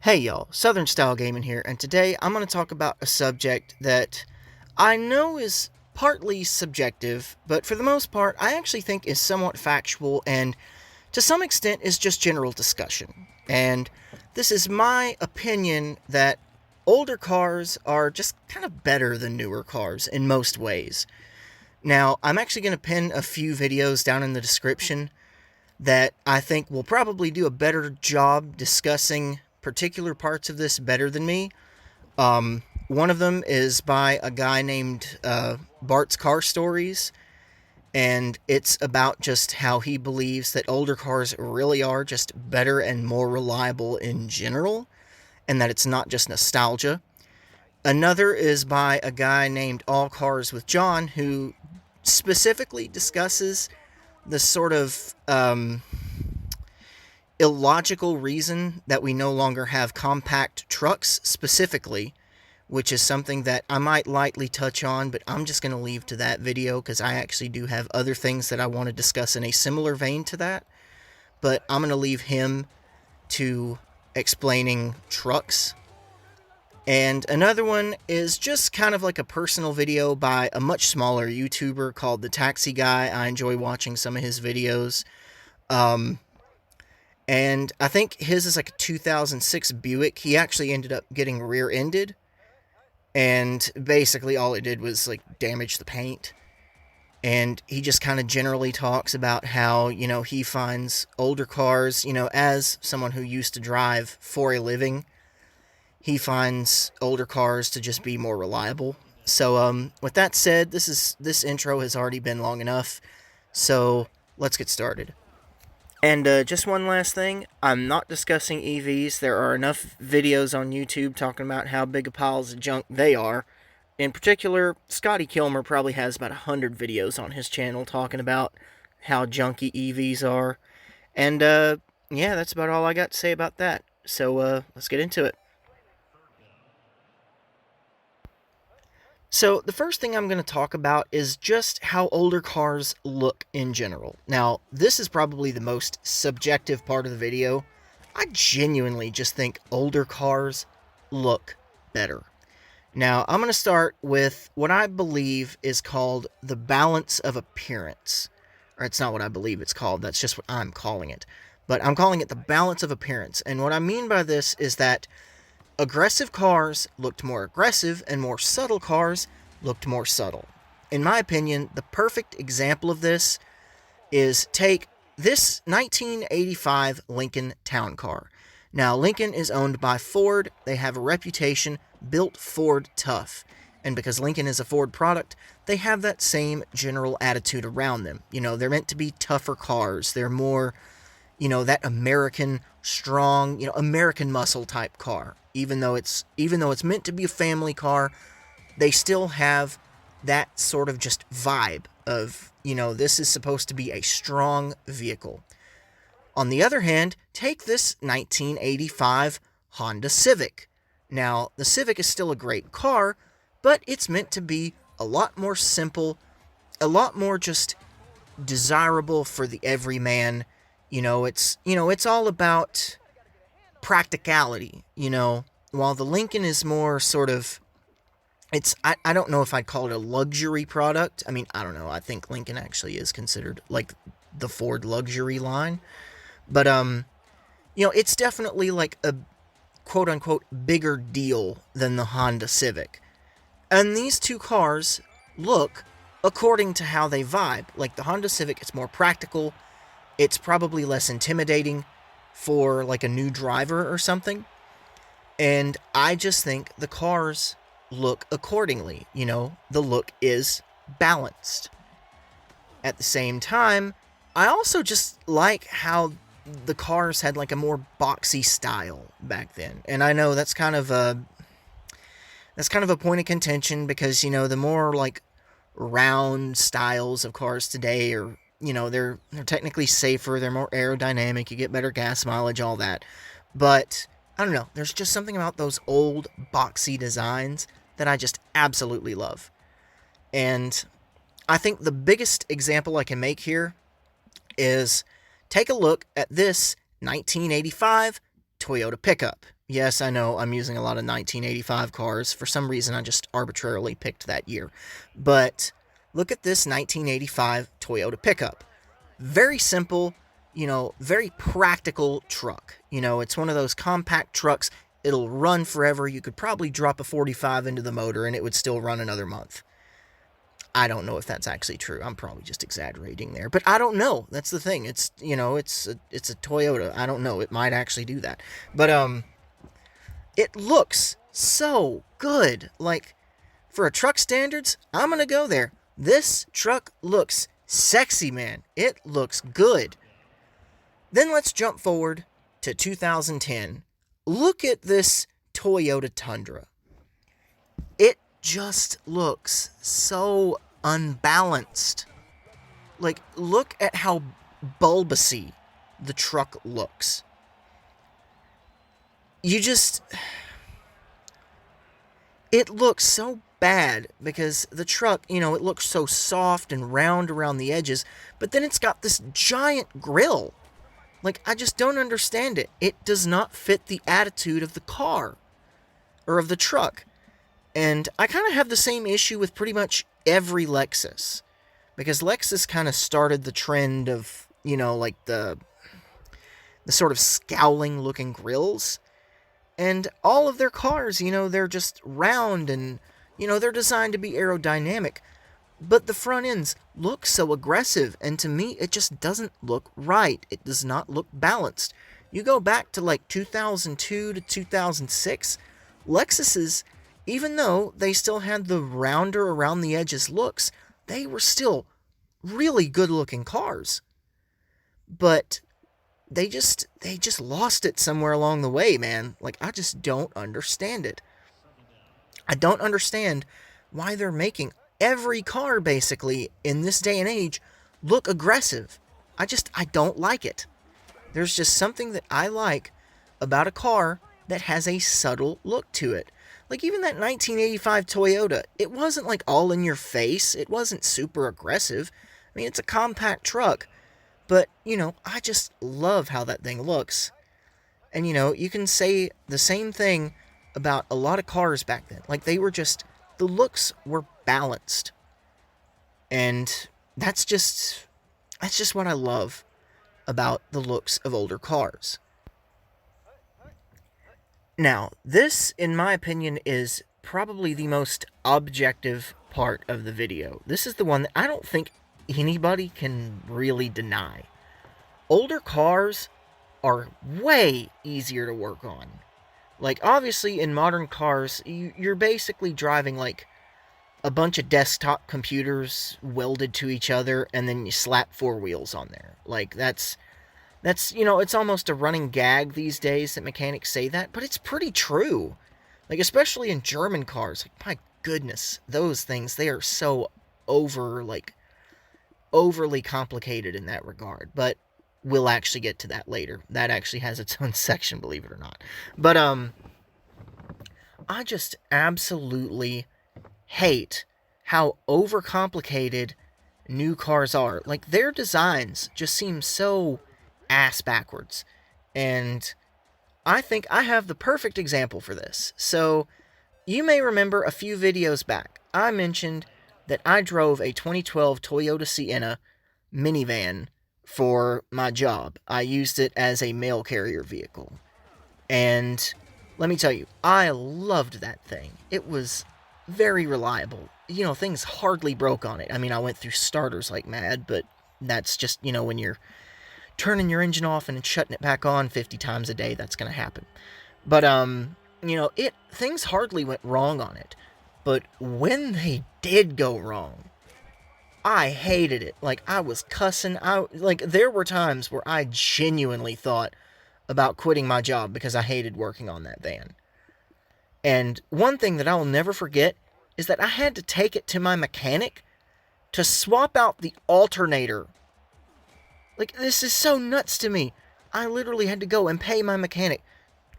Hey y'all, Southern Style Gaming here, and today I'm going to talk about a subject that I know is partly subjective, but for the most part I actually think is somewhat factual and to some extent is just general discussion. And this is my opinion that older cars are just kind of better than newer cars in most ways. Now, I'm actually going to pin a few videos down in the description that I think will probably do a better job discussing particular parts of this better than me. One of them is by a guy named Bart's Car Stories, and it's about just how he believes that older cars really are just better and more reliable in general, and that it's not just nostalgia. Another is by a guy named All Cars with John, who specifically discusses the sort of illogical reason that we no longer have compact trucks specifically, which is something that I might lightly touch on, but I'm just going to leave to that video because I actually do have other things that I want to discuss in a similar vein to that. But I'm going to leave him to explaining trucks. And another one is just kind of like a personal video by a much smaller YouTuber called The Taxi Guy. I enjoy watching some of his videos. And I think his is like a 2006 Buick. He actually ended up getting rear-ended. And basically all it did was like damage the paint. And he just kind of generally talks about how, he finds older cars, as someone who used to drive for a living, he finds older cars to just be more reliable. So, with that said, this intro has already been long enough. So, let's get started. And just one last thing, I'm not discussing EVs. There are enough videos on YouTube talking about how big a piles of junk they are. In particular, Scotty Kilmer probably has about 100 videos on his channel talking about how junky EVs are. And yeah, that's about all I got to say about that. So let's get into it. So, the first thing I'm going to talk about is just how older cars look in general. Now, this is probably the most subjective part of the video. I genuinely just think older cars look better. Now, I'm going to start with what I believe is called the balance of appearance. Or it's not what I believe it's called, that's just what I'm calling it. But I'm calling it the balance of appearance. And what I mean by this is that aggressive cars looked more aggressive, and more subtle cars looked more subtle. In my opinion, the perfect example of this is take this 1985 Lincoln Town Car. Now, Lincoln is owned by Ford. They have a reputation, built Ford tough. And because Lincoln is a Ford product, they have that same general attitude around them. They're meant to be tougher cars. They're more, that American strong, American muscle type car. Even though it's meant to be a family car, they still have that sort of just vibe of, this is supposed to be a strong vehicle. On the other hand, take this 1985 Honda Civic. Now, the Civic is still a great car, but it's meant to be a lot more simple, a lot more just desirable for the everyman. It's all about practicality, while the Lincoln is more sort of, I don't know if I'd call it a luxury product. I mean, I don't know. I think Lincoln actually is considered like the Ford luxury line. But, it's definitely like a quote unquote bigger deal than the Honda Civic. And these two cars look according to how they vibe. Like the Honda Civic, it's more practical. It's probably less intimidating for like a new driver or something. And I just think the cars look accordingly. The look is balanced. At the same time, I also just like how the cars had like a more boxy style back then. And I know that's kind of a point of contention because, the more like round styles of cars today are, they're technically safer, they're more aerodynamic, you get better gas mileage, all that. But I don't know, there's just something about those old boxy designs that I just absolutely love. And I think the biggest example I can make here is take a look at this 1985 Toyota pickup. Yes, I know I'm using a lot of 1985 cars. For some reason, I just arbitrarily picked that year. But look at this 1985 Toyota pickup. Very simple, very practical truck. It's one of those compact trucks. It'll run forever. You could probably drop a 45 into the motor and it would still run another month. I don't know if that's actually true. I'm probably just exaggerating there, but I don't know. That's the thing. It's a Toyota. I don't know. It might actually do that. But it looks so good. Like, for a truck standards, I'm going to go there. This truck looks sexy, man. It looks good. Then let's jump forward to 2010. Look at this Toyota Tundra. It just looks so unbalanced. Like, look at how bulbousy the truck looks. It looks so bad because the truck, it looks so soft and round around the edges, but then it's got this giant grill. Like, I just don't understand it. It does not fit the attitude of the car or of the truck. And I kind of have the same issue with pretty much every Lexus, because Lexus kind of started the trend of, like the sort of scowling looking grills. And all of their cars, they're just round and, they're designed to be aerodynamic. But the front ends look so aggressive, and to me, it just doesn't look right. It does not look balanced. You go back to like 2002 to 2006, Lexuses, even though they still had the rounder around the edges looks, they were still really good looking cars. But they just lost it somewhere along the way, man. Like, I just don't understand it. I don't understand why they're making every car, basically, in this day and age, look aggressive. I don't like it. There's just something that I like about a car that has a subtle look to it. Like, even that 1985 Toyota, it wasn't like all in your face. It wasn't super aggressive. I mean, it's a compact truck. But, I just love how that thing looks. And, you can say the same thing about a lot of cars back then. Like, the looks were balanced. And that's just what I love about the looks of older cars. Now, this, in my opinion, is probably the most objective part of the video. This is the one that I don't think anybody can really deny. Older cars are way easier to work on. Like, obviously, in modern cars, you're basically driving, like, a bunch of desktop computers welded to each other, and then you slap four wheels on there. Like, that's it's almost a running gag these days that mechanics say that, but it's pretty true. Like, especially in German cars. Like, my goodness, those things, they are so overly complicated in that regard. But we'll actually get to that later. That actually has its own section, believe it or not. But, I just absolutely hate how overcomplicated new cars are. Like, their designs just seem so ass backwards. And I think I have the perfect example for this. So, you may remember a few videos back, I mentioned that I drove a 2012 Toyota Sienna minivan for my job. I used it as a mail carrier vehicle. And let me tell you, I loved that thing. It was very reliable. Things hardly broke on it. I mean, I went through starters like mad, but that's just, when you're turning your engine off and shutting it back on 50 times a day, that's going to happen. But, things hardly went wrong on it. But when they did go wrong, I hated it. Like, I was cussing out. Like, there were times where I genuinely thought about quitting my job because I hated working on that van. And one thing that I will never forget is that I had to take it to my mechanic to swap out the alternator. Like, this is so nuts to me. I literally had to go and pay my mechanic,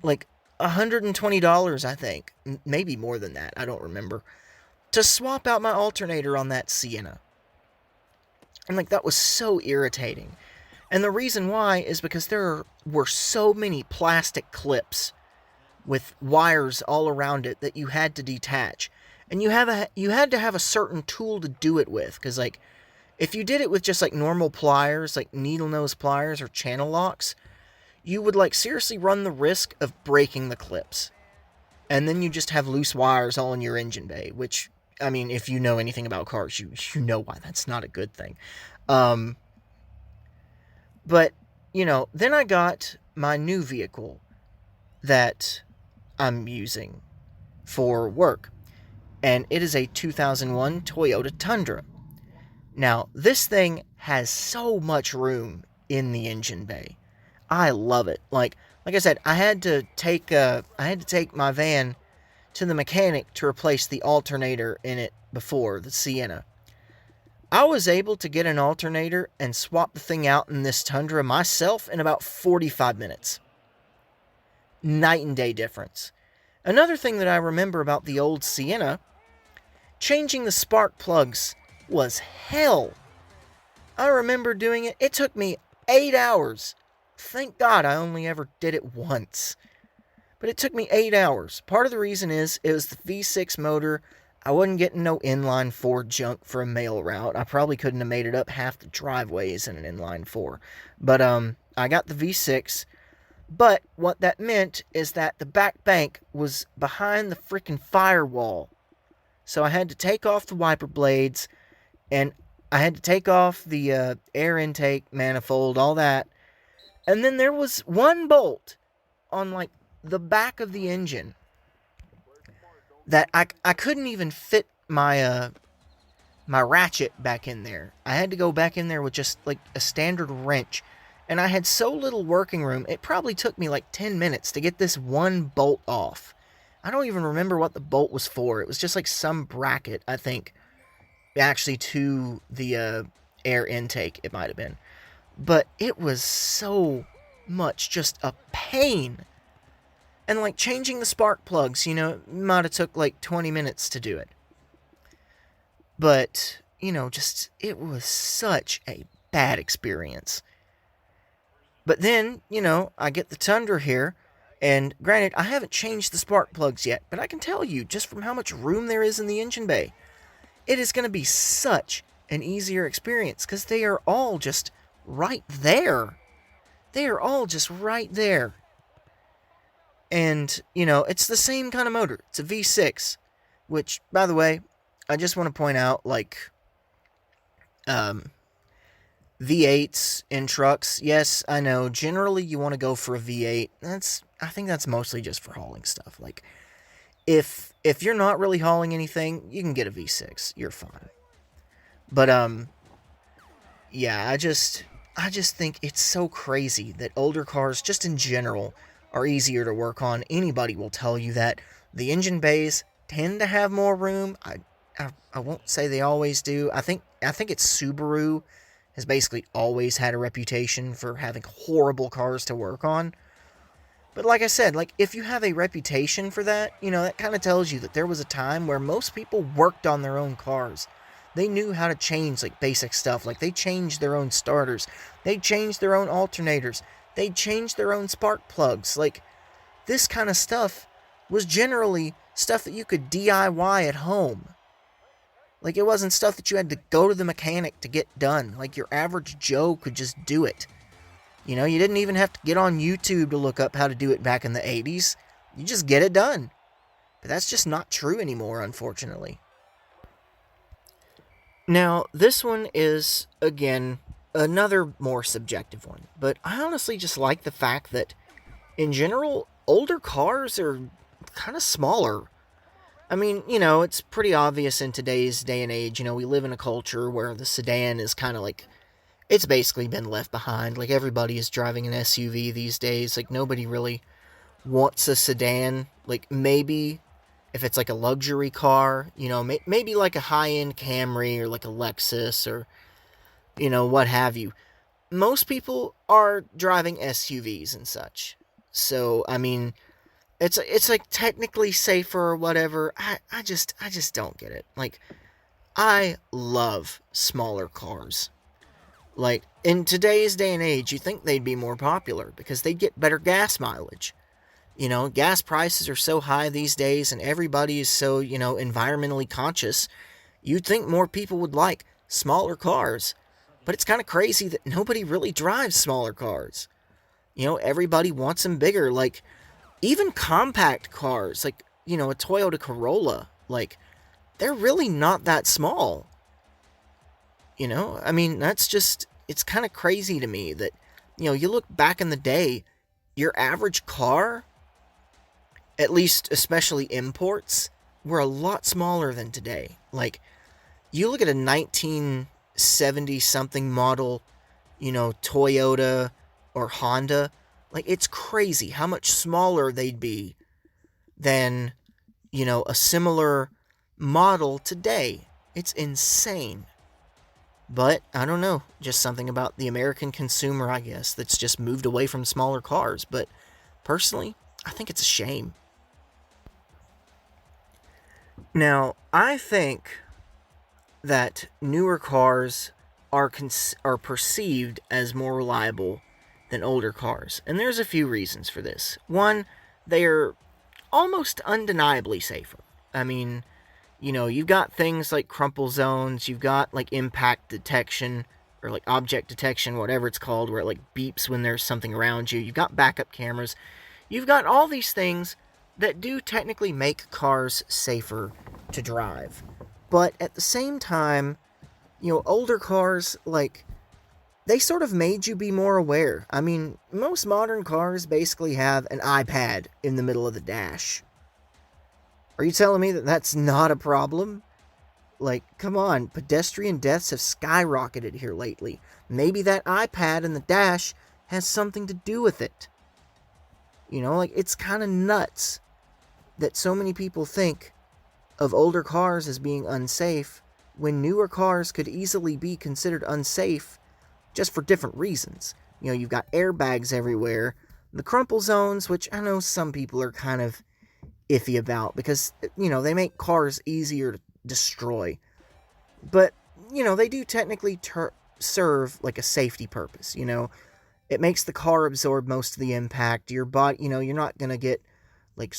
like, $120, I think. Maybe more than that, I don't remember. To swap out my alternator on that Sienna. And, like, that was so irritating. And the reason why is because there were so many plastic clips with wires all around it that you had to detach. And you had to have a certain tool to do it with, because like if you did it with just like normal pliers, like needle nose pliers or channel locks, you would like seriously run the risk of breaking the clips. And then you just have loose wires all in your engine bay, which, I mean, if you know anything about cars, you know why that's not a good thing. Um, but, then I got my new vehicle that I'm using for work, and it is a 2001 Toyota Tundra. Now, this thing has so much room in the engine bay. I love it. Like I said, I had to take my van to the mechanic to replace the alternator in it before, the Sienna. I was able to get an alternator and swap the thing out in this Tundra myself in about 45 minutes. Night and day difference. Another thing that I remember about the old Sienna, changing the spark plugs was hell. I remember doing it. It took me 8 hours. Thank God I only ever did it once. But it took me 8 hours. Part of the reason is it was the V6 motor. I wasn't getting no inline 4 junk for a mail route. I probably couldn't have made it up half the driveways in an inline 4. But I got the V6. But what that meant is that the back bank was behind the freaking firewall. So I had to take off the wiper blades, and I had to take off the air intake manifold, all that. And then there was one bolt on like the back of the engine that I couldn't even fit my my ratchet back in there. I had to go back in there with just like a standard wrench. And I had so little working room, it probably took me like 10 minutes to get this one bolt off. I don't even remember what the bolt was for. It was just like some bracket, I think. Actually, to the air intake, it might have been. But it was so much just a pain. And like changing the spark plugs, might have took like 20 minutes to do it. But, just, it was such a bad experience. But then, I get the Tundra here, and granted, I haven't changed the spark plugs yet, but I can tell you, just from how much room there is in the engine bay, it is going to be such an easier experience, because they are all just right there. They are all just right there. And, it's the same kind of motor. It's a V6, which, by the way, I just want to point out, like, V8s in trucks, yes, I know, generally you want to go for a V8. I think that's mostly just for hauling stuff. Like, if you're not really hauling anything, you can get a V6. You're fine. But, yeah, I just think it's so crazy that older cars, just in general, are easier to work on. Anybody will tell you that. The engine bays tend to have more room. I won't say they always do. I think it's Subaru has basically always had a reputation for having horrible cars to work on. But like I said, like if you have a reputation for that, that kind of tells you that there was a time where most people worked on their own cars. They knew how to change like basic stuff. Like they changed their own starters. They changed their own alternators. They changed their own spark plugs. Like this kind of stuff was generally stuff that you could DIY at home. Like, it wasn't stuff that you had to go to the mechanic to get done. Like, your average Joe could just do it. You didn't even have to get on YouTube to look up how to do it back in the 80s. You just get it done. But that's just not true anymore, unfortunately. Now, this one is, again, another more subjective one. But I honestly just like the fact that, in general, older cars are kind of smaller. I mean, it's pretty obvious in today's day and age. We live in a culture where the sedan is kind of like, it's basically been left behind. Like, everybody is driving an SUV these days. Like, nobody really wants a sedan. Like, maybe if it's like a luxury car, maybe like a high-end Camry or like a Lexus or, what have you. Most people are driving SUVs and such. So, I mean, it's like technically safer or whatever. I just don't get it. Like, I love smaller cars. Like, in today's day and age, you think they'd be more popular because they'd get better gas mileage. Gas prices are so high these days and everybody is so, environmentally conscious. You'd think more people would like smaller cars. But it's kind of crazy that nobody really drives smaller cars. Everybody wants them bigger. Like, even compact cars, like, a Toyota Corolla, like, they're really not that small. That's just, it's kind of crazy to me that, you look back in the day, your average car, at least especially imports, were a lot smaller than today. Like, you look at a 1970 something model, Toyota or Honda, like, it's crazy how much smaller they'd be than, a similar model today. It's insane. But, I don't know, just something about the American consumer, I guess, that's just moved away from smaller cars. But, personally, I think it's a shame. Now, I think that newer cars are perceived as more reliable than older cars. And there's a few reasons for this. One, they're almost undeniably safer. I mean, you've got things like crumple zones, you've got like impact detection, or like object detection, whatever it's called, where it like beeps when there's something around you. You've got backup cameras. You've got all these things that do technically make cars safer to drive. But at the same time, older cars, like, they sort of made you be more aware. I mean, most modern cars basically have an iPad in the middle of the dash. Are you telling me that that's not a problem? Like, come on, pedestrian deaths have skyrocketed here lately. Maybe that iPad in the dash has something to do with it. Like, it's kind of nuts that so many people think of older cars as being unsafe when newer cars could easily be considered unsafe just for different reasons. You've got airbags everywhere, the crumple zones, which I know some people are kind of iffy about because, they make cars easier to destroy. But, they do technically serve like a safety purpose, It makes the car absorb most of the impact. Your body, you're not going to get like,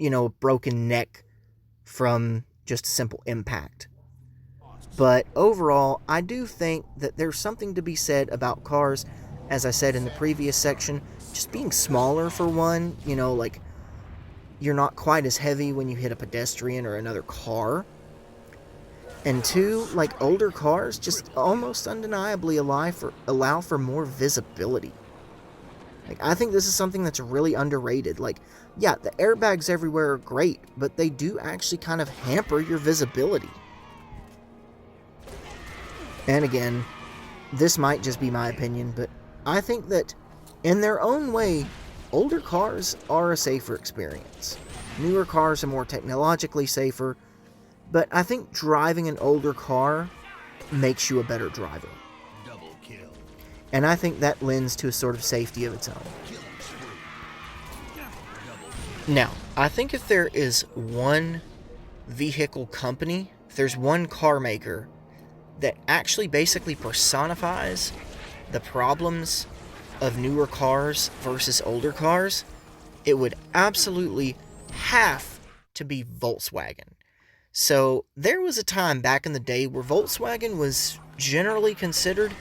a broken neck from just simple impact. But overall, I do think that there's something to be said about cars, as I said in the previous section, just being smaller for one, like, you're not quite as heavy when you hit a pedestrian or another car. And two, like, older cars just almost undeniably allow for more visibility. Like, I think this is something that's really underrated. Like, yeah, the airbags everywhere are great, but they do actually kind of hamper your visibility. And again, this might just be my opinion, but I think that in their own way, older cars are a safer experience. Newer cars are more technologically safer, but I think driving an older car makes you a better driver. Double kill. And I think that lends to a sort of safety of its own. Now, I think if there is one vehicle company, if there's one car maker that actually basically personifies the problems of newer cars versus older cars, it would absolutely have to be Volkswagen. So there was a time back in the day where Volkswagen was generally considered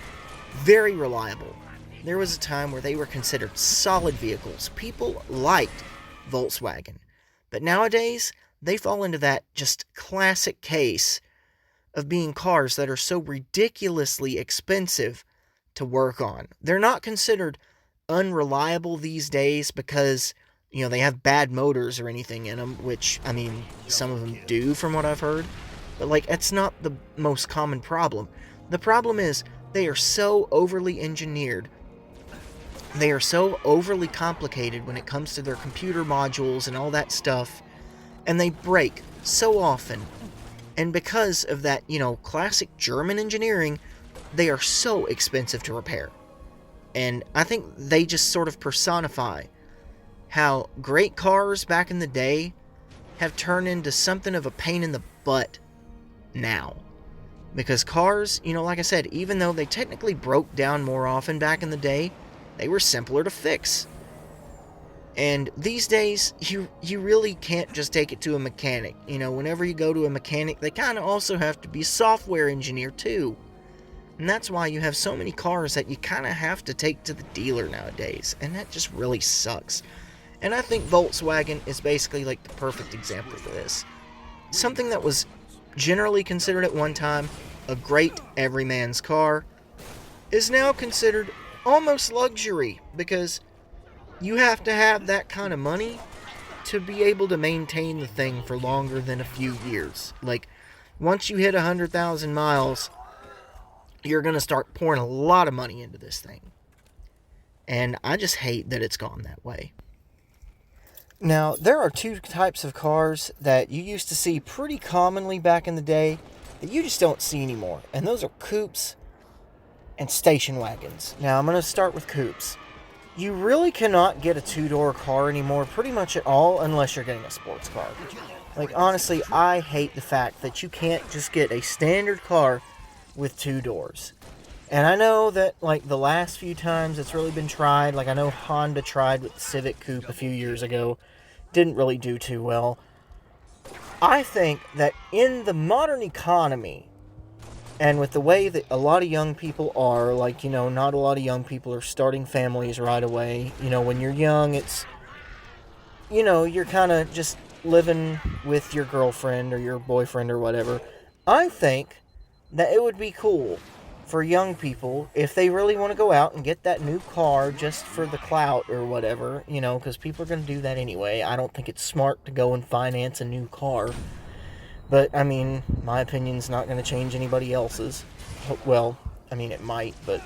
very reliable. There was a time where they were considered solid vehicles. People liked Volkswagen. But nowadays, they fall into that just classic case of being cars that are so ridiculously expensive to work on. They're not considered unreliable these days because, they have bad motors or anything in them, which, I mean, some of them do from what I've heard. But, like, that's not the most common problem. The problem is they are so overly engineered. They are so overly complicated when it comes to their computer modules and all that stuff. And they break so often. And because of that, classic German engineering, they are so expensive to repair. And I think they just sort of personify how great cars back in the day have turned into something of a pain in the butt now. Because cars, like I said, even though they technically broke down more often back in the day, they were simpler to fix. And these days, you really can't just take it to a mechanic. You know, whenever you go to a mechanic, they kind of also have to be a software engineer too. And that's why you have so many cars that you kind of have to take to the dealer nowadays. And that just really sucks. And I think Volkswagen is basically like the perfect example for this. Something that was generally considered at one time a great everyman's car is now considered almost luxury, because you have to have that kind of money to be able to maintain the thing for longer than a few years. Like, once you hit 100,000 miles, you're going to start pouring a lot of money into this thing. And I just hate that it's gone that way. Now, there are two types of cars that you used to see pretty commonly back in the day that you just don't see anymore. And those are coupes and station wagons. Now, I'm going to start with coupes. You really cannot get a two-door car anymore pretty much at all unless you're getting a sports car. Like, honestly, I hate the fact that you can't just get a standard car with two doors. And I know that, like, the last few times it's really been tried, like, I know Honda tried with the Civic Coupe a few years ago, didn't really do too well. I think that in the modern economy, and with the way that a lot of young people are, like, you know, not a lot of young people are starting families right away. You know, when you're young, it's, you know, you're kind of just living with your girlfriend or your boyfriend or whatever. I think that it would be cool for young people, if they really want to go out and get that new car just for the clout or whatever, you know, because people are going to do that anyway. I don't think it's smart to go and finance a new car. But, I mean, my opinion's not going to change anybody else's. Well, I mean, it might, but,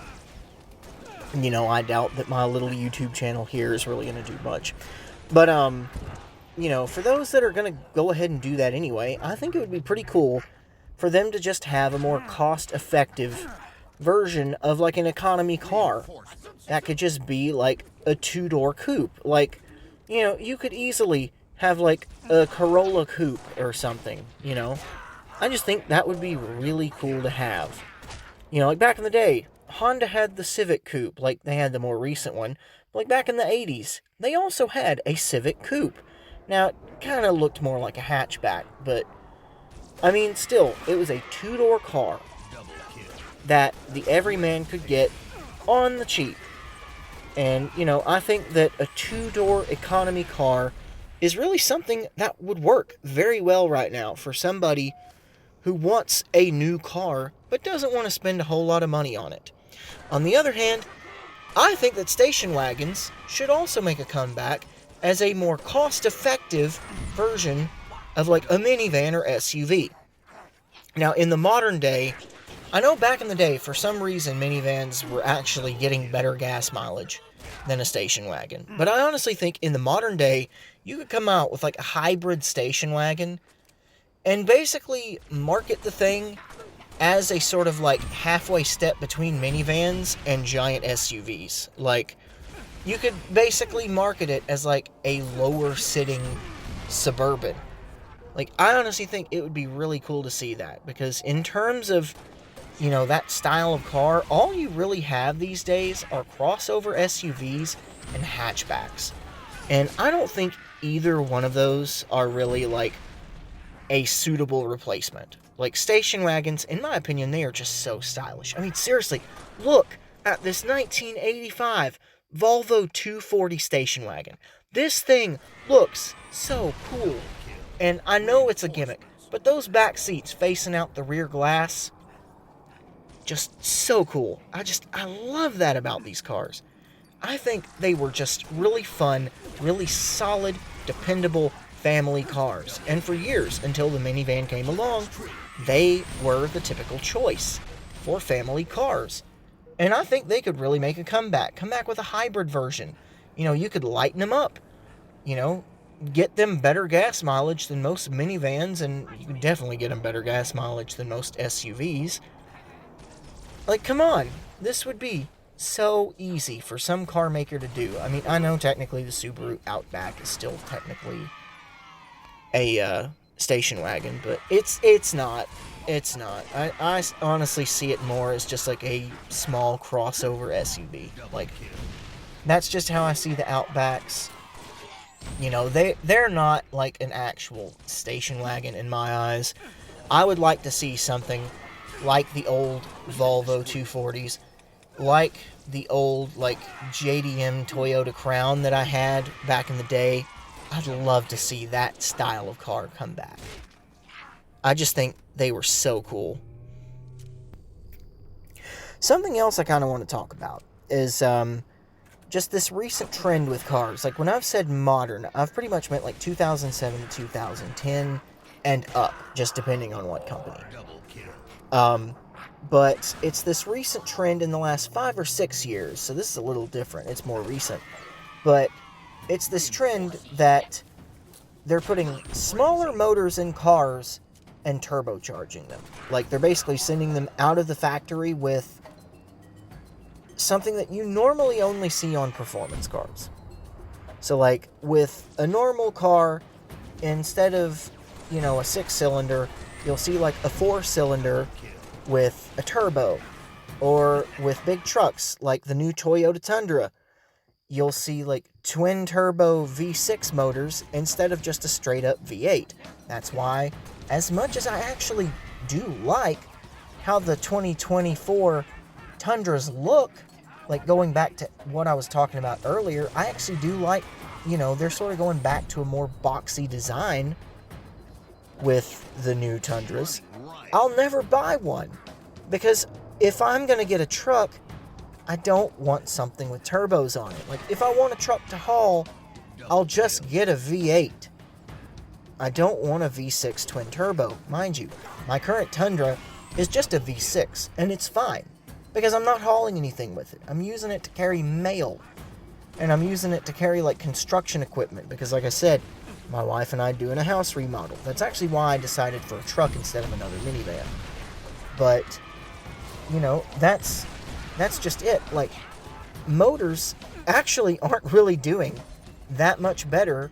you know, I doubt that my little YouTube channel here is really going to do much. But, you know, for those that are going to go ahead and do that anyway, I think it would be pretty cool for them to just have a more cost-effective version of, like, an economy car. That could just be, like, a two-door coupe. Like, you know, you could easily have, like, a Corolla coupe or something, you know? I just think that would be really cool to have. You know, like, back in the day, Honda had the Civic Coupe, like, they had the more recent one. But, like, back in the 80s, they also had a Civic Coupe. Now, it kind of looked more like a hatchback, but, I mean, still, it was a two-door car that the everyman could get on the cheap. And, you know, I think that a two-door economy car is really something that would work very well right now for somebody who wants a new car but doesn't want to spend a whole lot of money on it. On the other hand, I think that station wagons should also make a comeback as a more cost-effective version of, like, a minivan or SUV. Now, in the modern day, I know back in the day, for some reason, minivans were actually getting better gas mileage than a station wagon. But I honestly think in the modern day, you could come out with, like, a hybrid station wagon and basically market the thing as a sort of, like, halfway step between minivans and giant SUVs. Like, you could basically market it as, like, a lower-sitting Suburban. Like, I honestly think it would be really cool to see that, because in terms of, you know, that style of car, all you really have these days are crossover SUVs and hatchbacks. And I don't think either one of those are really, like, a suitable replacement. Like, station wagons, in my opinion, they are just so stylish. I mean, seriously, look at this 1985 Volvo 240 station wagon. This thing looks so cool. And I know it's a gimmick, but those back seats facing out the rear glass, just so cool. I love that about these cars. I think they were just really fun, really solid, dependable family cars. And for years, until the minivan came along, they were the typical choice for family cars. And I think they could really make a comeback. Come back with a hybrid version. You know, you could lighten them up. You know, get them better gas mileage than most minivans, and you can definitely get them better gas mileage than most SUVs. Like, come on. This would be so easy for some car maker to do. I mean, I know technically the Subaru Outback is still technically a station wagon, but it's not. It's not. I honestly see it more as just like a small crossover SUV. Like, that's just how I see the Outbacks. You know, they're not like an actual station wagon in my eyes. I would like to see something like the old Volvo 240s, like the old like JDM Toyota Crown that I had back in the day. I'd love to see that style of car come back. I just think they were so cool. Something else I kind of want to talk about is just this recent trend with cars. Like when I've said modern, I've pretty much meant like 2007 to 2010 and up, just depending on what company. But it's this recent trend in the last 5 or 6 years, so this is a little different. It's more recent. But it's this trend that they're putting smaller motors in cars and turbocharging them. Like they're basically sending them out of the factory with something that you normally only see on performance cars. So like with a normal car, instead of, a 6-cylinder, you'll see like a 4-cylinder with a turbo. Or with big trucks like the new Toyota Tundra, you'll see like twin turbo V6 motors instead of just a straight up V8. That's why, as much as I actually do like how the 2024 Tundras look, like going back to what I was talking about earlier, I actually do like, they're sort of going back to a more boxy design with the new Tundras. I'll never buy one because if I'm going to get a truck, I don't want something with turbos on it. Like, if I want a truck to haul, I'll just get a V8. I don't want a V6 twin turbo. Mind you, my current Tundra is just a V6, and it's fine, because I'm not hauling anything with it. I'm using it to carry mail, and I'm using it to carry, like, construction equipment, because, like I said, my wife and I are doing a house remodel. That's actually why I decided for a truck instead of another minivan. But, that's just it. Like, motors actually aren't really doing that much better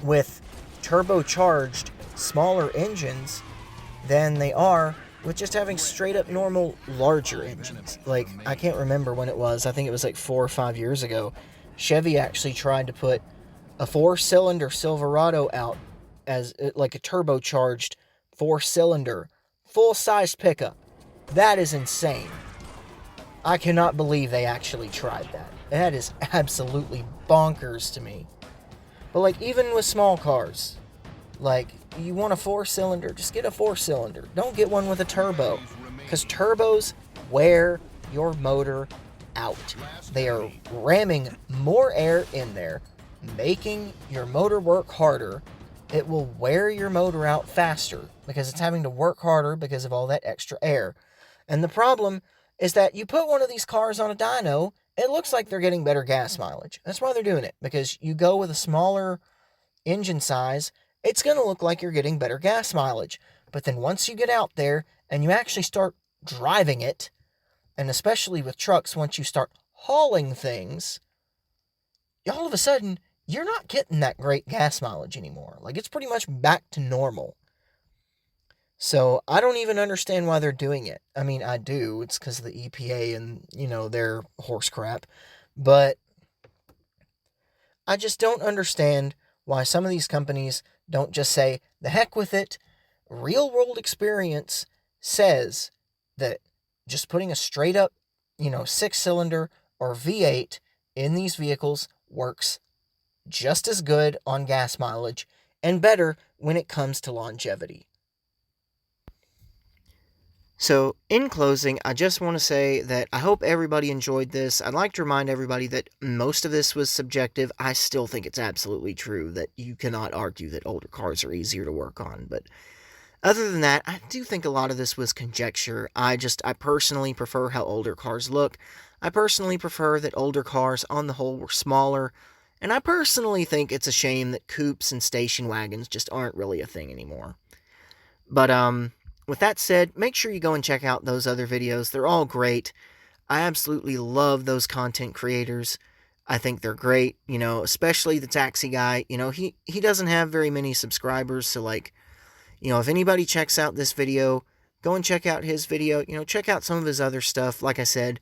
with turbocharged smaller engines than they are with just having straight up normal larger engines. Like, I can't remember when it was. I think it was like 4 or 5 years ago. Chevy actually tried to put a 4-cylinder Silverado out as like a turbocharged 4-cylinder full-size pickup. That is insane. I cannot believe they actually tried that. That is absolutely bonkers to me. But like, even with small cars, like, you want a 4-cylinder, just get a 4-cylinder. Don't get one with a turbo, because turbos wear your motor out. They are ramming more air in there, making your motor work harder. It will wear your motor out faster because it's having to work harder because of all that extra air. And the problem is that you put one of these cars on a dyno, it looks like they're getting better gas mileage. That's why they're doing it, because you go with a smaller engine size, it's going to look like you're getting better gas mileage. But then once you get out there and you actually start driving it, and especially with trucks, once you start hauling things, all of a sudden, you're not getting that great gas mileage anymore. Like, it's pretty much back to normal. So, I don't even understand why they're doing it. I mean, I do. It's because of the EPA and, their horse crap. But I just don't understand why some of these companies don't just say, the heck with it. Real world experience says that just putting a straight up, 6-cylinder or V8 in these vehicles works just as good on gas mileage and better when it comes to longevity. So, in closing, I just want to say that I hope everybody enjoyed this. I'd like to remind everybody that most of this was subjective. I still think it's absolutely true that you cannot argue that older cars are easier to work on. But other than that, I do think a lot of this was conjecture. I personally prefer how older cars look. I personally prefer that older cars, on the whole, were smaller. And I personally think it's a shame that coupes and station wagons just aren't really a thing anymore. But, with that said, make sure you go and check out those other videos. They're all great. I absolutely love those content creators. I think they're great, especially the taxi guy. He doesn't have very many subscribers, so like, if anybody checks out this video, go and check out his video. Check out some of his other stuff. Like I said,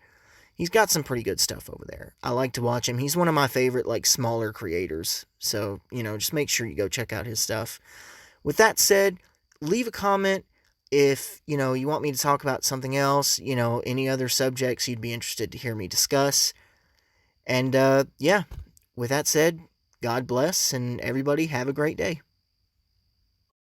He's got some pretty good stuff over there. I like to watch him. He's one of my favorite, like, smaller creators. So, just make sure you go check out his stuff. With that said, leave a comment if, you want me to talk about something else, any other subjects you'd be interested to hear me discuss. And, yeah, with that said, God bless, and everybody have a great day.